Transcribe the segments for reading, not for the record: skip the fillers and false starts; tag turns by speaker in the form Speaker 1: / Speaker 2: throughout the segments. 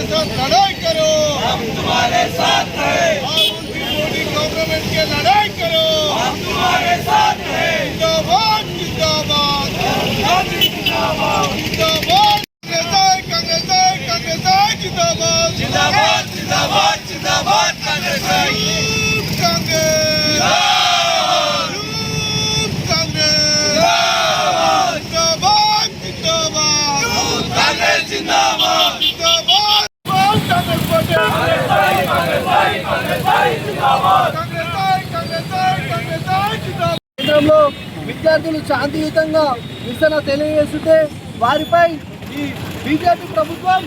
Speaker 1: साथ लड़ाई करो, हम तुम्हारे साथ हैं। मोदी गवर्नमेंट के लड़ाई करो, हम तुम्हारे साथ हैं। जिंदाबाद जिंदाबाद जिंदाबाद जिंदाबाद कांग्रेस जिंदाबाद जिंदाबाद जिंदाबाद जिंदाबाद कांग्रेस
Speaker 2: కేంద్రంలో విద్యార్థులు శాంతియుతంగా నిరసన తెలియజేస్తుంటే వారిపై ఈ బీజేపీ ప్రభుత్వం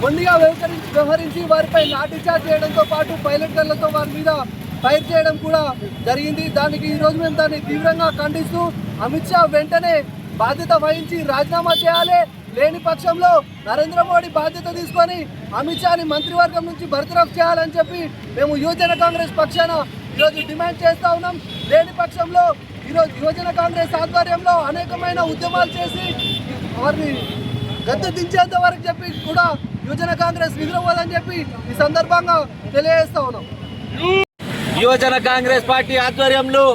Speaker 2: మొండిగా వ్యవహరించి వారిపై లాఠీచార్జ్ చేయడంతో పాటు పైలట్ గన్లతో వారి మీద ఫైర్ చేయడం కూడా జరిగింది. దానికి ఈరోజు మేము దాన్ని తీవ్రంగా ఖండిస్తూ అమిత్ షా వెంటనే బాధ్యత వహించి రాజీనామా చేయాలి. లేని పక్షంలో నరేంద్ర మోడీ బాధ్యత తీసుకొని అమిత్ షాని మంత్రివర్గం నుంచి బర్తరఫ్ చేయాలని చెప్పి మేము యువజన కాంగ్రెస్ పక్షాన ఈరోజు డిమాండ్ చేస్తూ ఉన్నాం. లేని పక్షంలో ఈరోజు యువజన కాంగ్రెస్ ఆధ్వర్యంలో అనేకమైన ఉద్యమాలు చేసి వారిని గద్దె దించేంత వరకు చెప్పి కూడా యువజన కాంగ్రెస్ విగ్రహదని చెప్పి ఈ సందర్భంగా తెలియజేస్తా ఉన్నాం.
Speaker 3: యువజన కాంగ్రెస్ పార్టీ ఆధ్వర్యంలో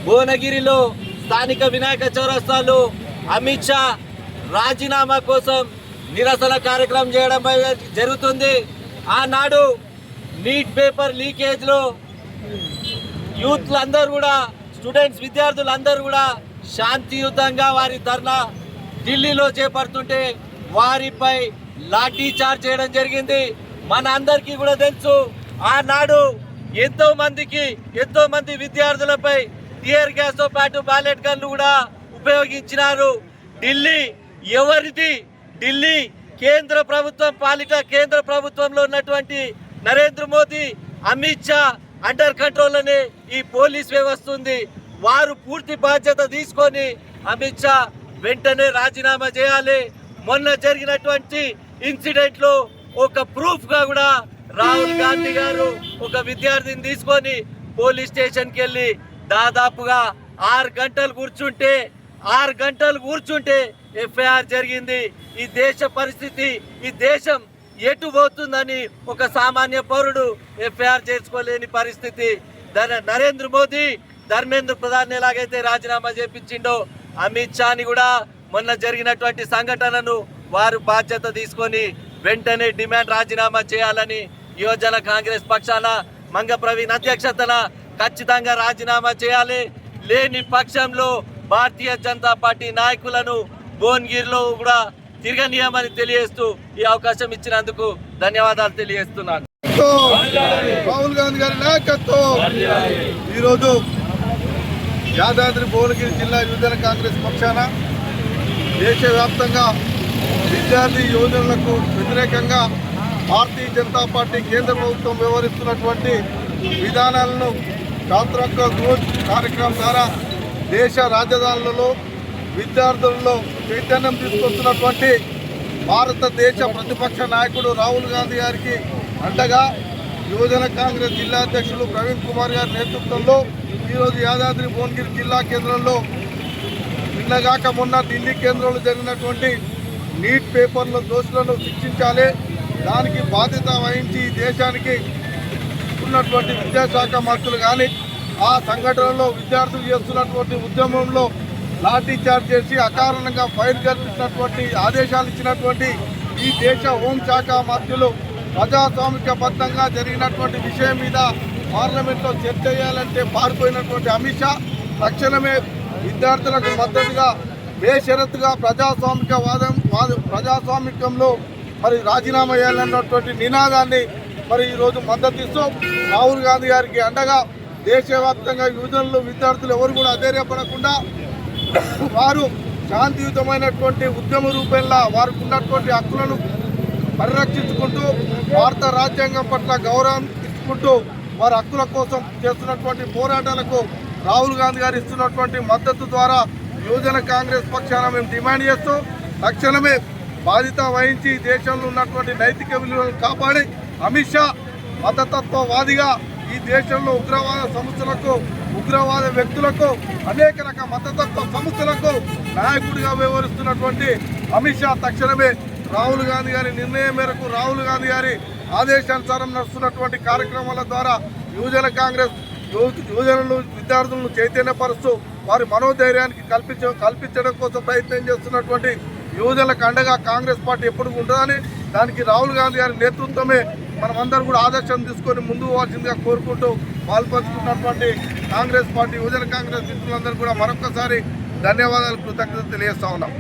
Speaker 3: భువనగిరిలో స్థానిక వినాయక చౌరస్తాలో అమిత్ షా రాజీనామా కోసం నిరసన కార్యక్రమం చేయడం జరుగుతుంది. ఆనాడు నీట్ పేపర్ లీకేజ్లో యూత్లందరూ కూడా స్టూడెంట్స్ విద్యార్థులందరూ కూడా శాంతియుతంగా వారి ధర్నా ఢిల్లీలో చేపడుతుంటే వారిపై లాఠీ చార్జ్ చేయడం జరిగింది. మన అందరికీ కూడా తెలుసు ఆనాడు ఎంతో మంది విద్యార్థులపై టియర్ గ్యాస్ తో పాటు బ్యాలెట్ గన్లు కూడా ఉపయోగించినారు. ఢిల్లీ ఎవరిది? ఢిల్లీ కేంద్ర ప్రభుత్వం పాలిట కేంద్ర ప్రభుత్వంలో ఉన్నటువంటి నరేంద్ర మోదీ అమిత్ షా అండర్ కంట్రోల్ అనే ఈ పోలీస్ వ్యవస్థ ఉంది. వారు పూర్తి బాధ్యత తీసుకొని అమిత్ షా వెంటనే రాజీనామా చేయాలి. మొన్న జరిగినటువంటి ఇన్సిడెంట్ లో ఒక ప్రూఫ్ గా కూడా రాహుల్ గాంధీ గారు ఒక విద్యార్థిని తీసుకొని పోలీస్ స్టేషన్కి వెళ్ళి దాదాపుగా 6 గంటలు కూర్చుంటే ఎఫ్ఐఆర్ జరిగింది. ఈ దేశ పరిస్థితి, ఈ దేశం ఎటు పోతుందని ఒక సామాన్య పౌరుడు ఎఫ్ఐఆర్ చేసుకోలేని పరిస్థితి. నరేంద్ర మోదీ ధర్మేంద్ర ప్రధాన్ ఎలాగైతే రాజీనామా చేపించిండో అమిత్ షాని కూడా మొన్న జరిగినటువంటి సంఘటనను వారు బాధ్యత తీసుకొని వెంటనే డిమాండ్ రాజీనామా చేయాలని యువజన కాంగ్రెస్ పక్షాన మంగ ప్రవీణ్ అధ్యక్షతన ఖచ్చితంగా రాజీనామా చేయాలి. లేని పక్షంలో భారతీయ జనతా పార్టీ నాయకులను భువనగిరిలో కూడా తిరగనీయమని తెలియజేస్తూ ఈ అవకాశం ఇచ్చినందుకు ధన్యవాదాలు తెలియజేస్తున్నాను.
Speaker 1: రాహుల్ గాంధీ గారి నాయకత్వం ఈరోజు యాదాద్రి భువనగిరి జిల్లా యువజన కాంగ్రెస్ పక్షాన దేశవ్యాప్తంగా విద్యార్థి యువజనులకు వ్యతిరేకంగా భారతీయ జనతా పార్టీ కేంద్ర ప్రభుత్వం వ్యవహరిస్తున్నటువంటి విధానాలను ఛాత్రక్క గ్రోత్ కార్యక్రమం ద్వారా దేశ రాజధానులలో విద్యార్థులలో చైతన్యం తీసుకొస్తున్నటువంటి భారతదేశ ప్రతిపక్ష నాయకుడు రాహుల్ గాంధీ గారికి అండగా యువజన కాంగ్రెస్ జిల్లా అధ్యక్షులు ప్రవీణ్ కుమార్ గారి నేతృత్వంలో ఈరోజు యాదాద్రి భువనగిరి జిల్లా కేంద్రంలో నిన్నగాక మొన్న ఢిల్లీ కేంద్రంలో జరిగినటువంటి నీట్ పేపర్ల దోషులను శిక్షించాలి, దానికి బాధ్యత వహించి దేశానికి ఉన్నటువంటి విద్యాశాఖ మంత్రులు కానీ ఆ సంఘటనలో విద్యార్థులు చేస్తున్నటువంటి ఉద్యమంలో లాఠీ చార్జ్ చేసి అకారణంగా ఫైర్ కల్పించినటువంటి ఆదేశాలు ఇచ్చినటువంటి ఈ దేశ హోంశాఖ మంత్రులు ప్రజాస్వామికబద్ధంగా జరిగినటువంటి విషయం మీద పార్లమెంట్లో చర్చ చేయాలంటే పారిపోయినటువంటి అమిత్ షా తక్షణమే విద్యార్థులకు మద్దతుగా బేషరతుగా ప్రజాస్వామికంలో మరి రాజీనామా చేయాలన్నటువంటి నినాదాన్ని మరి ఈరోజు మద్దతు ఇస్తూ రాహుల్ గాంధీ గారికి అండగా దేశవ్యాప్తంగా యువజనులు విద్యార్థులు ఎవరు కూడా అధైర్యపడకుండా వారు శాంతియుతమైనటువంటి ఉద్యమ రూపంలో వారికి ఉన్నటువంటి హక్కులను పరిరక్షించుకుంటూ భారత రాజ్యాంగం పట్ల గౌరవం ఇచ్చుకుంటూ వారి హక్కుల కోసం చేస్తున్నటువంటి పోరాటాలకు రాహుల్ గాంధీ గారు ఇస్తున్నటువంటి మద్దతు ద్వారా యువజన కాంగ్రెస్ పక్షాన మేము డిమాండ్ చేస్తూ తక్షణమే బాధ్యత వహించి దేశంలో ఉన్నటువంటి నైతిక విలువలను కాపాడి అమిత్ షా మతతత్వవాదిగా ఈ దేశంలో ఉగ్రవాద సంస్థలకు ఉగ్రవాద వ్యక్తులకు అనేక రకాల మతతత్వ సంస్థలకు నాయకుడిగా వ్యవహరిస్తున్నటువంటి అమిత్ షా తక్షణమే రాహుల్ గాంధీ గారి నిర్ణయం మేరకు రాహుల్ గాంధీ గారి ఆదేశానుసారం నడుస్తున్నటువంటి కార్యక్రమాల ద్వారా యువజనులు విద్యార్థులను చైతన్యపరుస్తూ వారి మనోధైర్యానికి కల్పించడం కోసం ప్రయత్నం చేస్తున్నటువంటి యువజనులకు అండగా కాంగ్రెస్ పార్టీ ఎప్పుడు ఉంటుందని, దానికి రాహుల్ గాంధీ గారి నేతృత్వమే మనమందరం కూడా ఆదర్శం తీసుకొని ముందుకు పోవాల్సిందిగా కోరుకుంటూ పాల్పంచుకున్నటువంటి కాంగ్రెస్ పార్టీ యువజన కాంగ్రెస్ మిత్రులందరూ కూడా మరొకసారి ధన్యవాదాలు, కృతజ్ఞతలు తెలియజేస్తా ఉన్నాం.